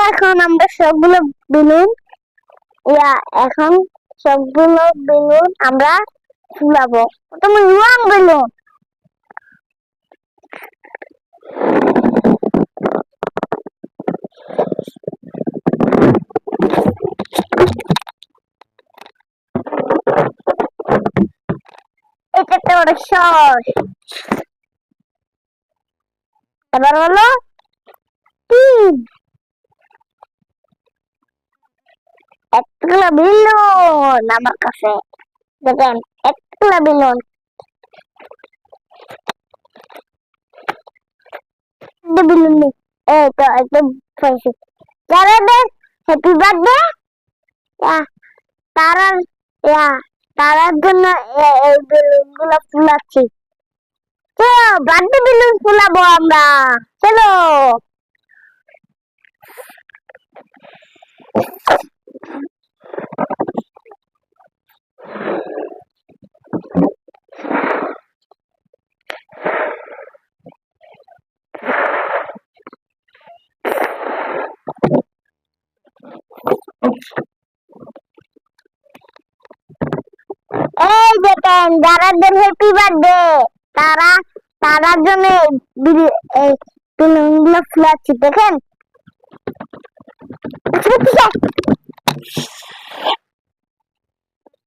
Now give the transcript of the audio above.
এখন আমরা সবগুলো বেলুন এখন সবগুলো বেলুন আমরা ফুলাবো। প্রথমে রং বেলুন, এটা একটা বড় সস। এবার হলো টিম, এতগুলো বেলুন আমার কাছে, দেখেন এতগুলো বেলুন। বেলুন নেই, এই তো একদম পাইছি। যারা দেখ হ্যাপি বার্থডে, তারা তারার জন্য এই বেলুন গুলো ফুলাচ্ছি। চলো বার্থডে বেলুন ফুলাবো আমরা, চলো। এই দেখেন যারাদের হ্যাপি বার্থডে তারা তারার জন্য এই বেলুনগুলো ফুলাচ্ছি, দেখেন।